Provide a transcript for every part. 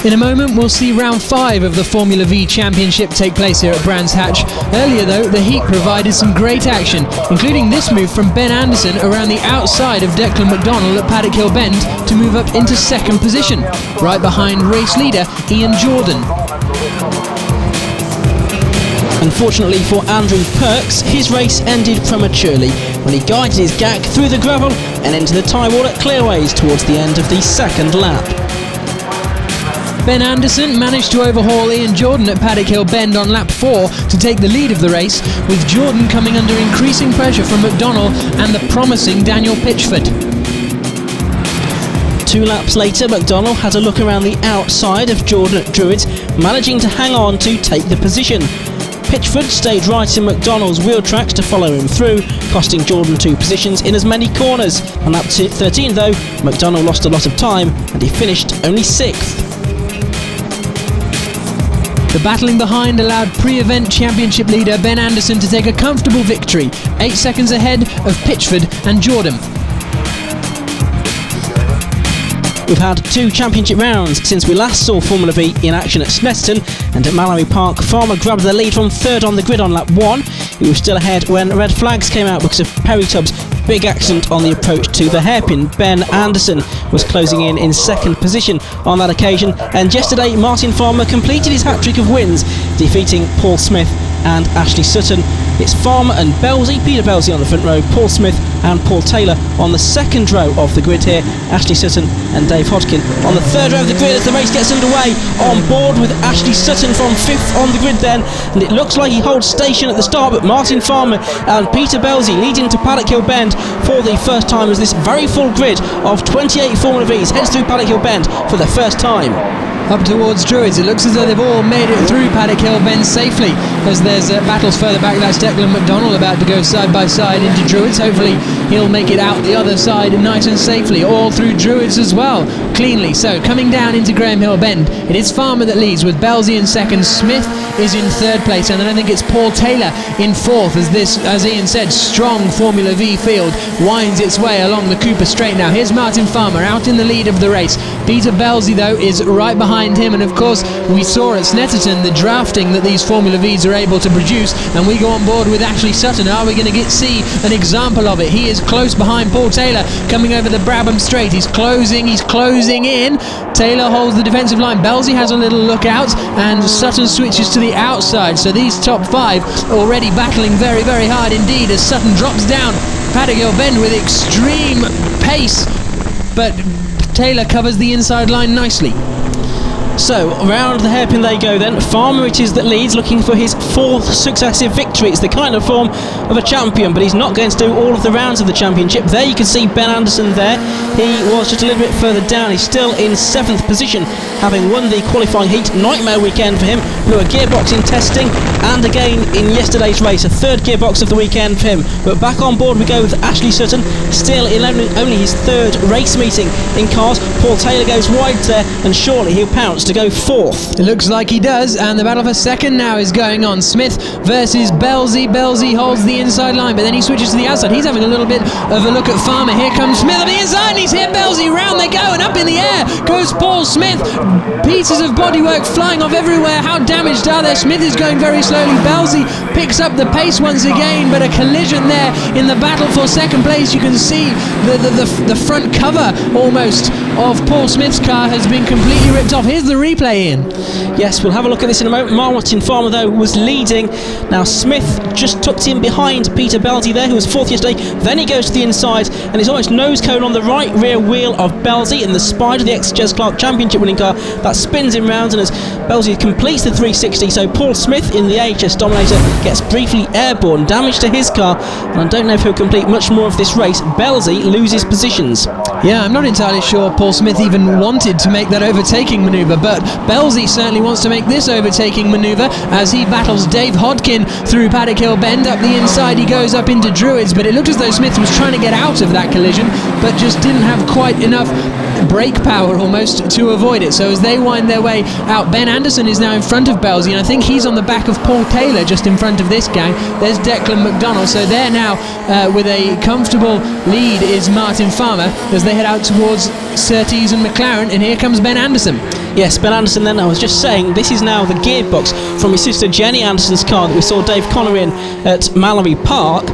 In a moment, we'll see round 5 of the Formula Vee Championship take place here at Brands Hatch. Earlier though, the heat provided some great action, including this move from Ben Anderson around the outside of Declan McDonald at Paddock Hill Bend to move up into second position, right behind race leader Ian Jordan. Unfortunately for Andrew Perks, his race ended prematurely when he guided his GAC through the gravel and into the tyre wall at Clearways towards the end of the second lap. Ben Anderson managed to overhaul Ian Jordan at Paddock Hill Bend on lap 4 to take the lead of the race, with Jordan coming under increasing pressure from McDonald and the promising Daniel Pitchford. 2 laps later, McDonald had a look around the outside of Jordan at Druids, managing to hang on to take the position. Pitchford stayed right in McDonald's wheel tracks to follow him through, costing Jordan 2 positions in as many corners. On lap 13 though, McDonald lost a lot of time and he finished only 6th. The battling behind allowed pre-event championship leader Ben Anderson to take a comfortable victory, 8 seconds ahead of Pitchford and Jordan. We've had 2 championship rounds since we last saw Formula Vee in action at Snetterton, and at Mallory Park, Farmer grabbed the lead from 3rd on the grid on lap 1. He was still ahead when red flags came out because of Perry Tubbs' big accident on the approach to the hairpin. Ben Anderson was closing in 2nd position on that occasion, and yesterday Martin Farmer completed his hat-trick of wins, defeating Paul Smith and Ashley Sutton. It's Farmer and Belzy, Peter Belzy on the front row, Paul Smith and Paul Taylor on the 2nd row of the grid here, Ashley Sutton and Dave Hodgkin on the 3rd row of the grid as the race gets underway. On board with Ashley Sutton from 5th on the grid then, and it looks like he holds station at the start, but Martin Farmer and Peter Belzy leading to Paddock Hill Bend for the first time as this very full grid of 28 Formula V's heads through Paddock Hill Bend for the first time. Up towards Druids, it looks as though they've all made it through Paddock Hill Bend safely, as there's battles further back. That's Declan McDonald about to go side by side into Druids. Hopefully he'll make it out the other side nice and safely, all through Druids as well, cleanly. So coming down into Graham Hill Bend, it is Farmer that leads with Belzy in 2nd, Smith is in 3rd place, and then I think it's Paul Taylor in 4th as this, as Ian said, strong Formula Vee field winds its way along the Cooper Straight. Now here's Martin Farmer out in the lead of the race. Peter Belzy though is right behind him, and of course we saw at Snetterton the drafting that these Formula V's are able to produce, and we go on board with Ashley Sutton. Are we going to see an example of it? He is close behind Paul Taylor coming over the Brabham Straight. He's closing in. Taylor holds the defensive line. Belzy has a little look out, and Sutton switches to the outside. So these top 5 already battling very, very hard indeed as Sutton drops down Paddock Hill Bend with extreme pace, but Taylor covers the inside line nicely. So, around the hairpin they go then. Farmer it is that leads, looking for his 4th successive victory. It's the kind of form of a champion, but he's not going to do all of the rounds of the championship. There you can see Ben Anderson there. He was just a little bit further down. He's still in 7th position, having won the qualifying heat. Nightmare weekend for him. Blew a gearbox in testing, and again in yesterday's race, a 3rd gearbox of the weekend for him. But back on board we go with Ashley Sutton, still in only his 3rd race meeting in cars. Paul Taylor goes wide there, and surely he'll pounce to go 4th. It looks like he does, and the battle for 2nd now is going on. Smith versus Belzy. Belzy holds the inside line, but then he switches to the outside. He's having a little bit of a look at Farmer. Here comes Smith on the inside, and he's hit Belzy. Round they go, and up in the air goes Paul Smith. Pieces of bodywork flying off everywhere. How damaged are they? Smith is going very slowly. Belzy picks up the pace once again, but a collision there in the battle for 2nd place. You can see the front cover almost of Paul Smith's car has been completely ripped off. Here's the replay in. Yes, we'll have a look at this in a moment. Martin Farmer though was leading. Now Smith just tucked in behind Peter Belzy there, who was 4th yesterday. Then he goes to the inside, and he's almost nose cone on the right rear wheel of Belzy in the Spider, the ex-Jez Clark Championship winning car, that spins him round, and as Belzy completes the 360, so Paul Smith in the AHS Dominator gets briefly airborne, damage to his car, and I don't know if he'll complete much more of this race. Belzy loses positions. Yeah, I'm not entirely sure Paul Smith even wanted to make that overtaking manoeuvre, but Belzy certainly wants to make this overtaking manoeuvre as he battles Dave Hodgkin through Paddock Hill Bend. Up the inside he goes up into Druids, but it looked as though Smith was trying to get out of that collision, but just didn't have quite enough brake power almost to avoid it. So as they wind their way out, Ben Anderson is now in front of Belzy, and I think he's on the back of Paul Taylor just in front of this gang. There's Declan McDonald, so they're now with a comfortable lead is Martin Farmer as they head out towards Surtees and McLaren, and here comes Ben Anderson. Yes, Ben Anderson then, I was just saying, this is now the gearbox from his sister Jenny Anderson's car that we saw Dave Connor in at Mallory Park.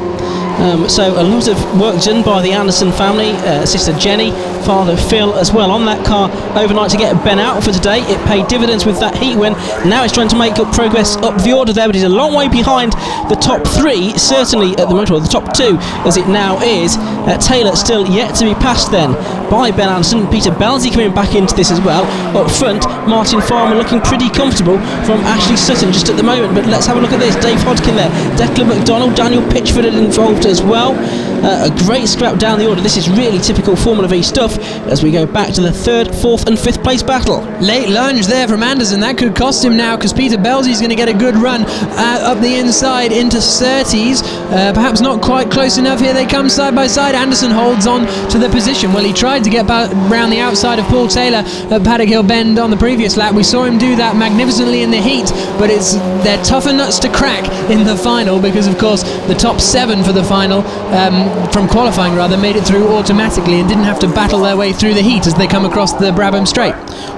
So a lot of work done by the Anderson family, sister Jenny, father Phil as well on that car overnight to get Ben out for today. It paid dividends with that heat win. Now he's trying to make up progress up the order there, but he's a long way behind the top three, certainly at the moment, or the top two as it now is. Taylor still yet to be passed then by Ben Anderson. Peter Belzy coming back into this as well. Up front, Martin Farmer looking pretty comfortable from Ashley Sutton just at the moment, but let's have a look at this. Dave Hodkin there, Declan McDonald, Daniel Pitchford involved as well. A great scrap down the order. This is really typical Formula V stuff as we go back to the 3rd, 4th and 5th place battle. Late lunge there from Anderson. That could cost him now because Peter Belzy's going to get a good run up the inside into Surtees. Perhaps not quite close enough. Here they come side by side. Anderson holds on to the position. Well, he tried to get around the outside of Paul Taylor at Paddock Hill Bend on the previous lap. We saw him do that magnificently in the heat, but they're tougher nuts to crack in the final because, of course, the top 7 for the final from qualifying rather made it through automatically and didn't have to battle their way through the heat as they come across the Brabham Straight.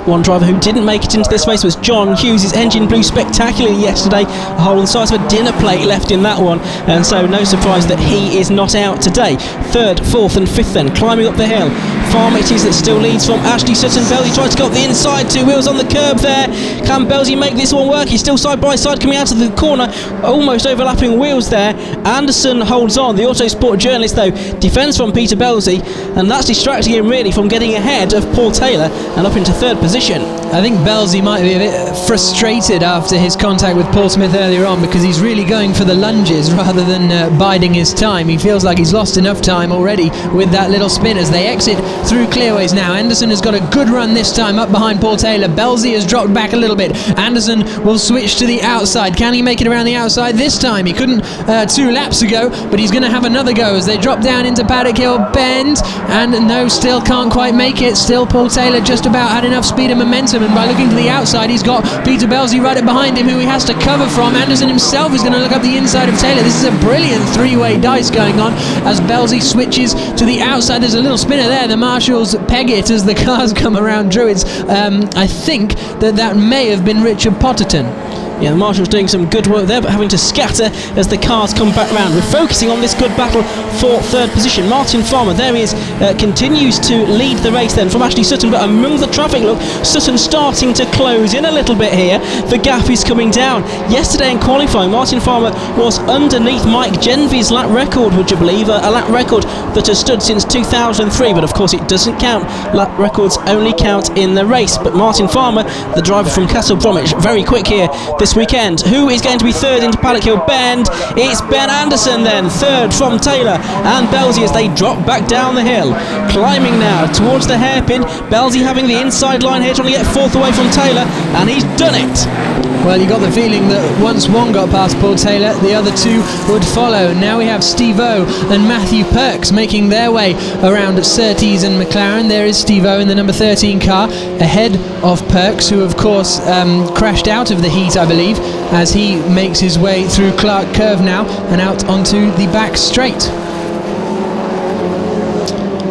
One driver who didn't make it into this race was John Hughes. His engine blew spectacularly yesterday, a hole the size of a dinner plate left in that one, and so no surprise that he is not out today. 3rd, 4th and 5th then, climbing up the hill. Farm it is that still leads from Ashley Sutton. Belzy tries to go up the inside, 2 wheels on the curb there. Can Belzy make this one work? He's still side by side coming out of the corner, almost overlapping wheels there. Anderson holds on. The Autosport journalist though defends from Peter Belzy, and that's distracting him really from getting ahead of Paul Taylor and up into 3rd position. I think Belzy might be a bit frustrated after his contact with Paul Smith earlier on because he's really going for the lunges rather than biding his time. He feels like he's lost enough time already with that little spin as they exit through clearways now. Anderson has got a good run this time up behind Paul Taylor. Belzy has dropped back a little bit. Anderson will switch to the outside. Can he make it around the outside this time? He couldn't 2 laps ago, but he's going to have another go as they drop down into Paddock Hill Bend, and no, still can't quite make it. Still Paul Taylor just about had enough speed and momentum, and by looking to the outside he's got Peter Belzy right up behind him who he has to cover from. Anderson himself is going to look up the inside of Taylor. This is a brilliant 3-way dice going on as Belzy switches to the outside. There's a little spinner there. The marshals peg it as the cars come around Druids. I think that may have been Richard Potterton. Yeah, the Marshals doing some good work there, but having to scatter as the cars come back round. We're focusing on this good battle for 3rd position. Martin Farmer, there he is, continues to lead the race then from Ashley Sutton, but among the traffic, look, Sutton starting to close in a little bit here. The gap is coming down. Yesterday in qualifying, Martin Farmer was underneath Mike Genvy's lap record, would you believe? A lap record that has stood since 2003, but of course it doesn't count. Lap records only count in the race. But Martin Farmer, the driver from Castle Bromwich, very quick here this weekend. Who is going to be 3rd into Paddock Hill Bend? It's Ben Anderson then, 3rd from Taylor and Belzy as they drop back down the hill. Climbing now towards the hairpin. Belzy having the inside line here, trying to get 4th away from Taylor, and he's done it. Well, you got the feeling that once one got past Paul Taylor, the other 2 would follow. Now we have Steve-O and Matthew Perks making their way around Surtees and McLaren. There is Steve-O in the number 13 car ahead of Perks, who of course crashed out of the heat, I believe, as he makes his way through Clark Curve now and out onto the back straight.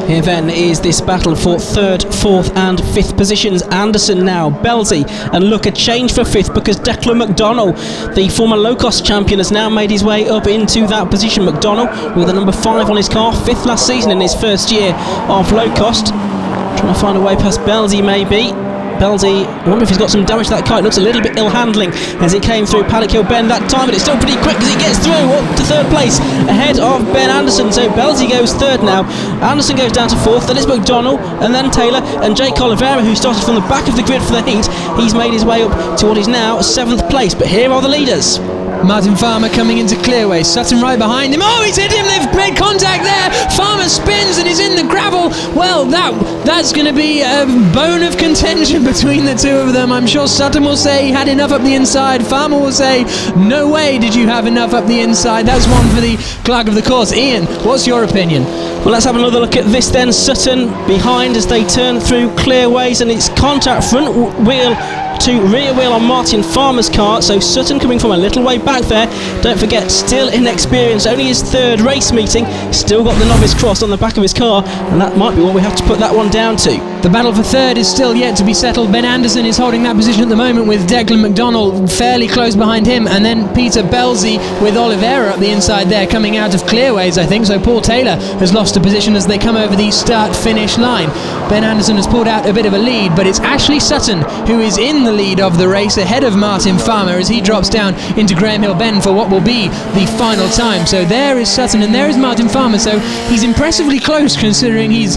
Here then is this battle for 3rd, 4th and 5th positions. Anderson now, Belzy, and look, a change for 5th because Declan McDonald, the former Locost champion, has now made his way up into that position. McDonald with the number 5 on his car, 5th last season in his first year of Locost. Trying to find a way past Belzy maybe. Belzy, I wonder if he's got some damage to that car. It looks a little bit ill-handling as it came through Paddock Hill Bend that time, but it's still pretty quick as he gets through up to 3rd place ahead of Ben Anderson. So Belzy goes 3rd now. Anderson goes down to 4th, then it's McDonald, and then Taylor, and Jake Oliveira, who started from the back of the grid for the heat. He's made his way up to what is now 7th place, but here are the leaders. Martin Farmer coming into clearway. Sutton right behind him. Oh, he's hit him. They've made contact there. Farmer spins and he's in the gravel. Well, that's going to be a bone of contention between the 2 of them. I'm sure Sutton will say he had enough up the inside. Farmer will say, no way did you have enough up the inside. That's one for the clerk of the course. Ian, what's your opinion? Well, let's have another look at this then. Sutton behind as they turn through clearways, and it's contact front wheel to rear wheel on Martin Farmer's car, so Sutton coming from a little way back there. Don't forget, still inexperienced, only his third race meeting, still got the novice cross on the back of his car, and that might be what we have to put that one down to. The battle for third is still yet to be settled. Ben Anderson is holding that position at the moment with Declan McDonald fairly close behind him, and then Peter Belzy with Oliveira up the inside there coming out of clearways, I think. So Paul Taylor has lost a position as they come over the start-finish line. Ben Anderson has pulled out a bit of a lead, but it's Ashley Sutton who is in the lead of the race ahead of Martin Farmer as he drops down into Graham Hill Bend for what will be the final time. So there is Sutton and there is Martin Farmer, so he's impressively close considering he's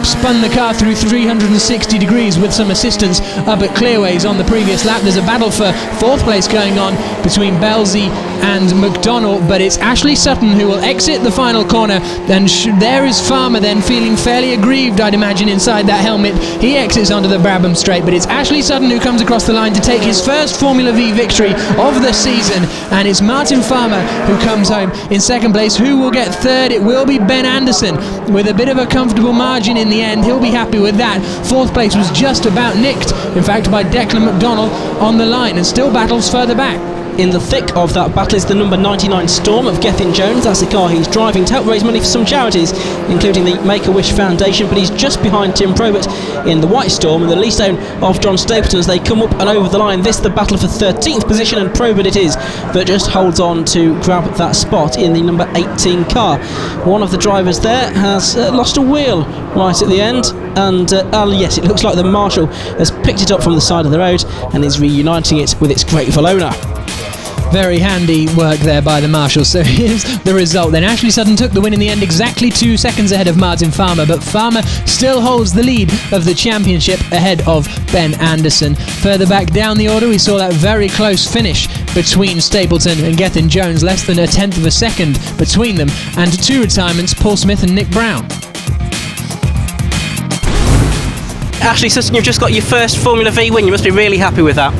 spun the car through 360 degrees with some assistance up at clearways on the previous lap. There's a battle for fourth place going on between Belzy and McDonald, but it's Ashley Sutton who will exit the final corner, and there is Farmer then feeling fairly aggrieved, I'd imagine, inside that helmet. He exits onto the Brabham straight, but it's Ashley Sutton who comes across the line to take his first Formula V victory of the season, and it's Martin Farmer who comes home in second place. Who will get third? It will be Ben Anderson with a bit of a comfortable margin in the end. He'll be happy with that. Fourth place was just about nicked, in fact, by Declan McDonald on the line, and still battles further back. In the thick of that battle is the number 99 Storm of Gethin Jones. That's the car he's driving to help raise money for some charities, including the Make-A-Wish Foundation, but he's just behind Tim Probert in the White Storm, and the lease own of John Stapleton as they come up and over the line. This the battle for 13th position, and Probert it is that just holds on to grab that spot in the number 18 car. One of the drivers there has lost a wheel right at the end, and yes, it looks like the Marshal has picked it up from the side of the road and is reuniting it with its grateful owner. Very handy work there by the Marshal. So here's the result then. Ashley Sutton took the win in the end, exactly 2 seconds ahead of Martin Farmer, but Farmer still holds the lead of the championship ahead of Ben Anderson. Further back down the order, we saw that very close finish between Stapleton and Gethin Jones, less than a tenth of a second between them, and 2 retirements, Paul Smith and Nick Brown. Ashley Sutton, you've just got your first Formula V win. You must be really happy with that.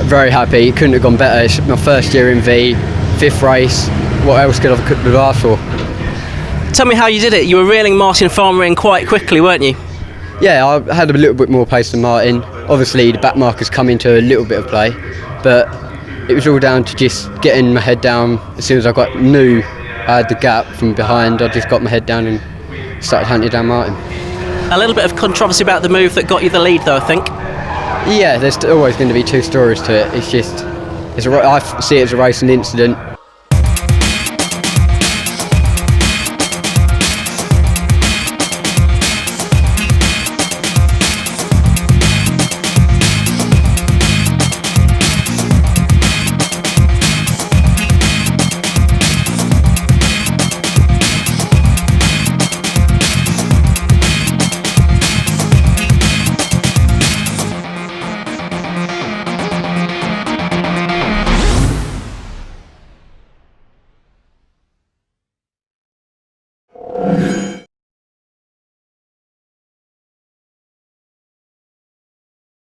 Very happy. It couldn't have gone better. It's my first year in V, 5th race. What else could I have asked for? Tell me how you did it. You were reeling Martin Farmer in quite quickly, weren't you? Yeah, I had a little bit more pace than Martin. Obviously the back markers come into a little bit of play, but it was all down to just getting my head down. As soon as I knew I had the gap from behind, I just got my head down and started hunting down Martin. A little bit of controversy about the move that got you the lead though, I think. Yeah, there's always going to be 2 stories to it. It's just, I see it as a racing incident.